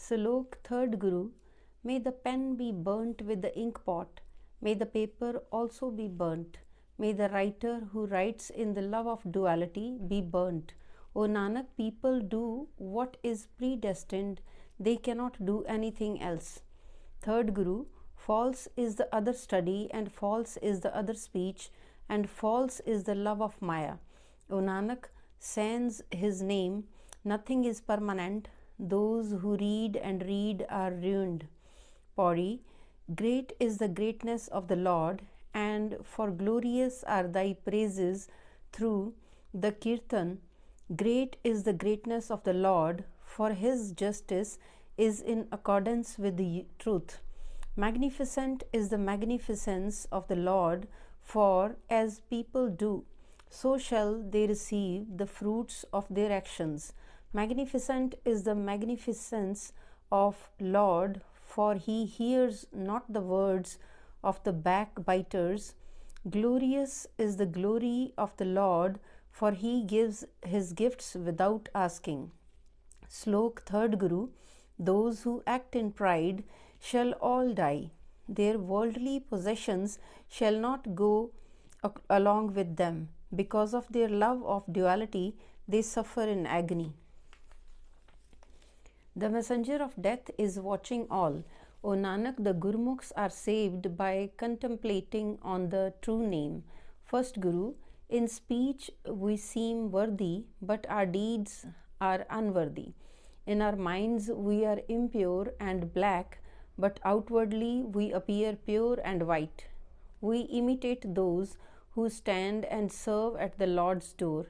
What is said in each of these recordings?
Slok 3rd Guru. May the pen be burnt with the ink pot. May the paper also be burnt. May the writer who writes in the love of duality be burnt. O Nanak, people do what is predestined. They cannot do anything else. 3rd Guru. False is the other study, and false is the other speech, and false is the love of Maya. O Nanak, sans his name, nothing is permanent. Those who read and read are ruined. Pauri. Great is the greatness of the Lord, and for glorious are thy praises through the Kirtan. Great is the greatness of the Lord, for his justice is in accordance with the truth. Magnificent is the magnificence of the Lord, for as people do, so shall they receive the fruits of their actions. Magnificent is the magnificence of Lord, for he hears not the words of the backbiters. Glorious is the glory of the Lord, for he gives his gifts without asking. Slok 3rd Guru. Those who act in pride shall all die. Their worldly possessions shall not go along with them. Because of their love of duality, they suffer in agony. The messenger of death is watching all. O Nanak, the Gurmukhs are saved by contemplating on the true name. 1st Guru. In speech we seem worthy, but our deeds are unworthy. In our minds we are impure and black, but outwardly we appear pure and white. We imitate those who stand and serve at the Lord's door.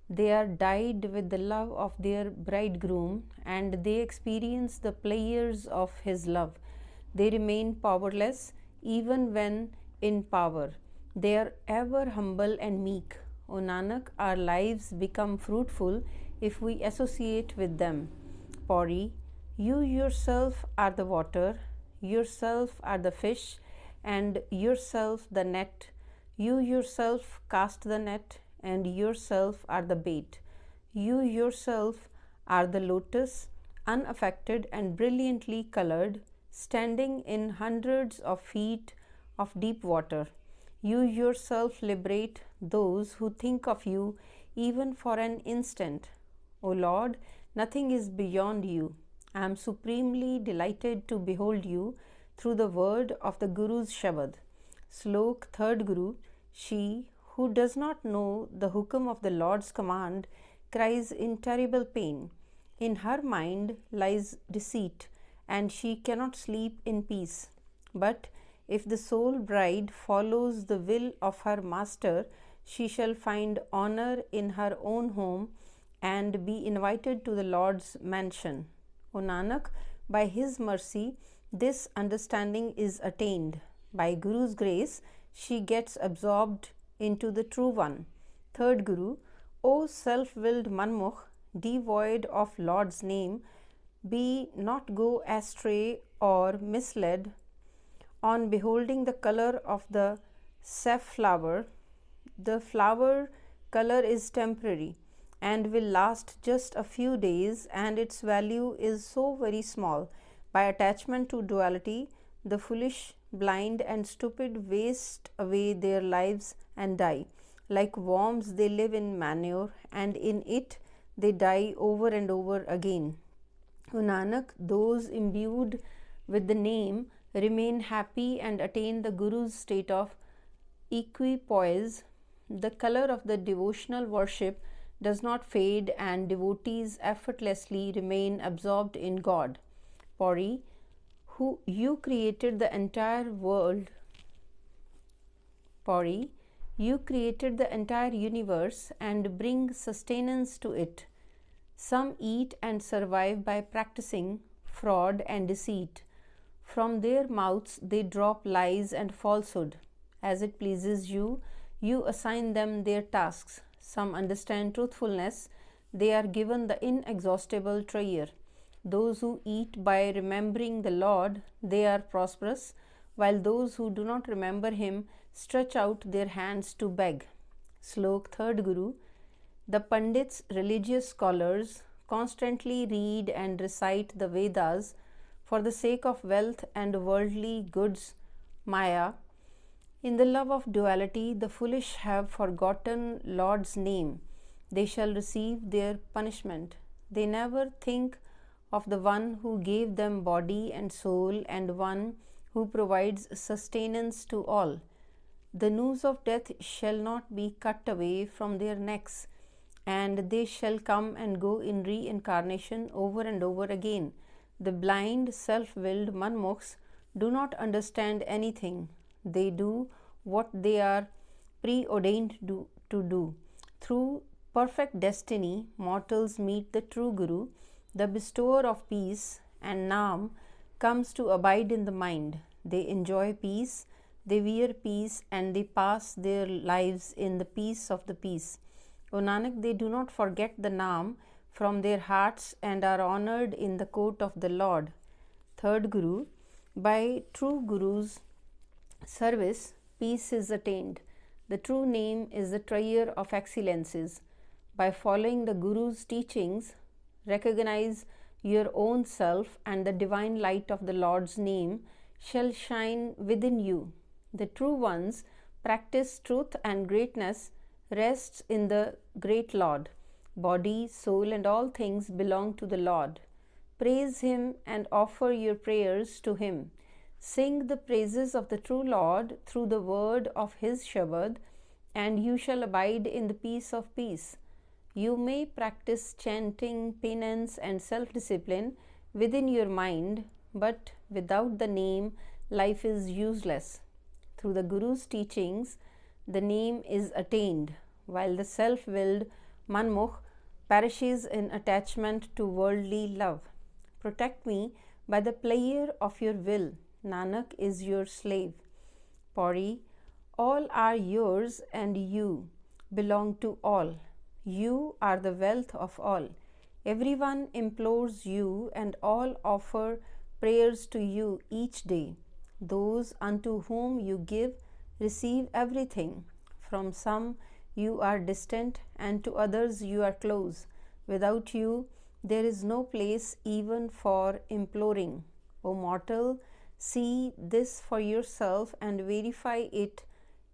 They are dyed with the love of their bridegroom, and they experience the pleasures of his love. They remain powerless even when in power. They are ever humble and meek. O Nanak, our lives become fruitful if we associate with them. Pauri. You yourself are the water, yourself are the fish, and yourself the net. You yourself cast the net, and yourself are the bait. You yourself are the lotus, unaffected and brilliantly colored, standing in hundreds of feet of deep water. You yourself liberate those who think of you even for an instant. O Lord, nothing is beyond you. I am supremely delighted to behold you through the word of the Guru's Shabad. Slok 3rd Guru. She who does not know the hukam of the Lord's command cries in terrible pain. In her mind lies deceit, and she cannot sleep in peace. But if the soul bride follows the will of her master, she shall find honor in her own home and be invited to the Lord's mansion. O Nanak, by his mercy, this understanding is attained. By Guru's grace, she gets absorbed into the true one. 3rd Guru. O self-willed Manmukh, devoid of Lord's name, be not go astray or misled on beholding the color of the safflower. The flower color is temporary and will last just a few days, and its value is so very small. By attachment to duality, the foolish, blind and stupid waste away their lives and die. Like worms, they live in manure, and in it they die over and over again. O Nanak, those imbued with the name remain happy and attain the Guru's state of equipoise. The color of the devotional worship does not fade, and devotees effortlessly remain absorbed in God. Pauri. Who you created the entire world. Pauri. You created the entire universe and bring sustenance to it. Some eat and survive by practicing fraud and deceit. From their mouths they drop lies and falsehood. As it pleases you, you assign them their tasks. Some understand truthfulness. They are given the inexhaustible treasure. Those who eat by remembering the Lord, they are prosperous, while those who do not remember him stretch out their hands to beg. Slok 3rd Guru. The Pandits, religious scholars, constantly read and recite the Vedas for the sake of wealth and worldly goods, Maya. In the love of duality, the foolish have forgotten Lord's name. They shall receive their punishment. They never think of the one who gave them body and soul and one who provides sustenance to all. The noose of death shall not be cut away from their necks, and they shall come and go in reincarnation over and over again. The blind, self-willed manmukhs do not understand anything. They do what they are preordained to do. Through perfect destiny, mortals meet the true Guru, the bestower of peace, and Naam comes to abide in the mind. They enjoy peace, they wear peace, and they pass their lives in the peace of the peace. O Nanak, they do not forget the Naam from their hearts and are honored in the court of the Lord. Third Guru, by true Guru's service, peace is attained. The true name is the trier of excellences. By following the Guru's teachings, recognize your own self, and the divine light of the Lord's name shall shine within you. The true ones practice truth, and greatness rests in the great Lord. Body, soul, and all things belong to the Lord. Praise Him and offer your prayers to Him. Sing the praises of the true Lord through the word of His Shabad, and you shall abide in the peace of peace. You may practice chanting, penance, and self-discipline within your mind, but without the name, life is useless. Through the Guru's teachings, the name is attained, while the self-willed manmukh perishes in attachment to worldly love. Protect me by the pleasure of your will. Nanak is your slave. Pauri, all are yours and you belong to all. You are the wealth of all. Everyone implores you, and all offer prayers to you each day. Those unto whom you give receive everything. From some you are distant, and to others you are close. Without you there is no place even for imploring. O mortal, see this for yourself and verify it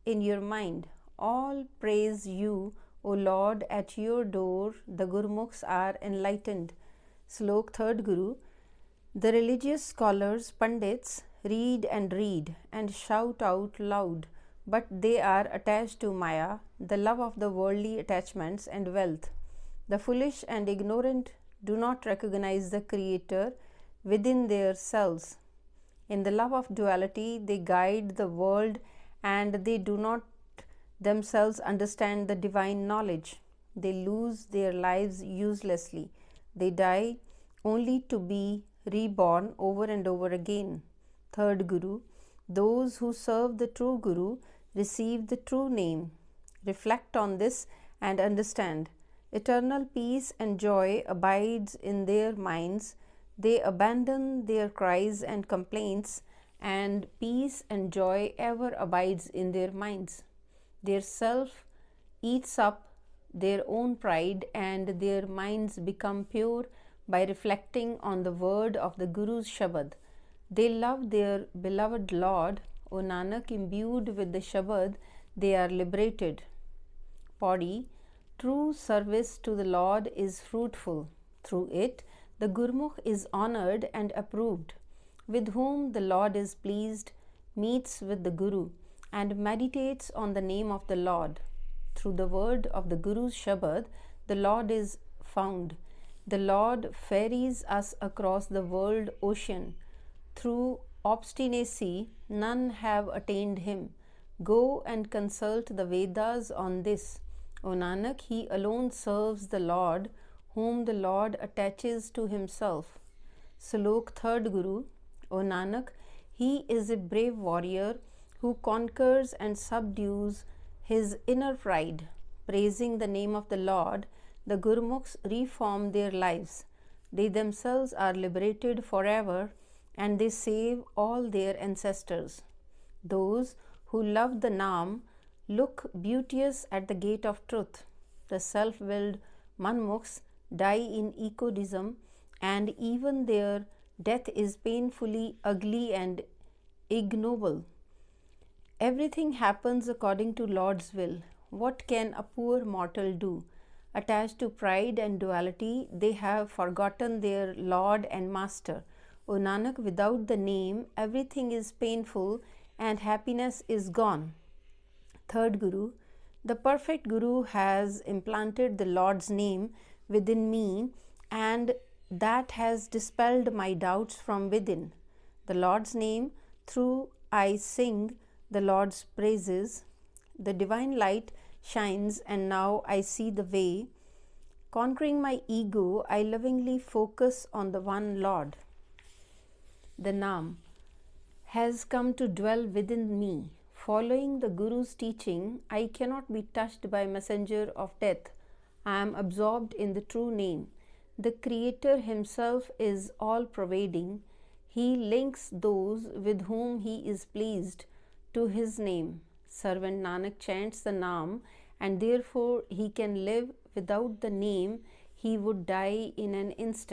in your mind. All praise you, O Lord, at your door the Gurmukhs are enlightened. Slok Third Guru. The religious scholars, Pandits, read and shout out loud, but they are attached to Maya, the love of the worldly attachments and wealth. The foolish and ignorant do not recognize the Creator within their selves. In the love of duality, they guide the world, and they do not themselves understand the divine knowledge. They lose their lives uselessly. They die only to be reborn over and over again. Third Guru. Those who serve the true Guru receive the true name. Reflect on this and understand. Eternal peace and joy abides in their minds. They abandon their cries and complaints, and peace and joy ever abides in their minds. Their self eats up their own pride, and their minds become pure by reflecting on the word of the Guru's Shabad. They love their beloved Lord. O Nanak, imbued with the Shabad, they are liberated. Pauri, true service to the Lord is fruitful. Through it, the Gurmukh is honored and approved. With whom the Lord is pleased, meets with the Guru, and meditates on the name of the Lord. Through the word of the Guru's Shabad, the Lord is found. The Lord ferries us across the world ocean. Through obstinacy, none have attained Him. Go and consult the Vedas on this. O Nanak, He alone serves the Lord, whom the Lord attaches to Himself. Slok Third Guru. O Nanak, He is a brave warrior who conquers and subdues his inner pride. Praising the name of the Lord, the Gurmukhs reform their lives. They themselves are liberated forever, and they save all their ancestors. Those who love the Naam look beauteous at the gate of truth. The self-willed manmukhs die in egoism, and even their death is painfully ugly and ignoble. Everything happens according to Lord's will. What can a poor mortal do? Attached to pride and duality, they have forgotten their Lord and Master. O Nanak, without the name, everything is painful and happiness is gone. Third Guru, the perfect Guru has implanted the Lord's name within me, and that has dispelled my doubts from within. The Lord's name, through I sing the Lord's praises, the divine light shines, and now I see the way. Conquering my ego, I lovingly focus on the one Lord. The Naam has come to dwell within me. Following the Guru's teaching, I cannot be touched by messenger of death. I am absorbed in the true name. The Creator himself is all-pervading. He links those with whom he is pleased to his name. Servant Nanak chants the Naam, and therefore he can live. Without the name, he would die in an instant.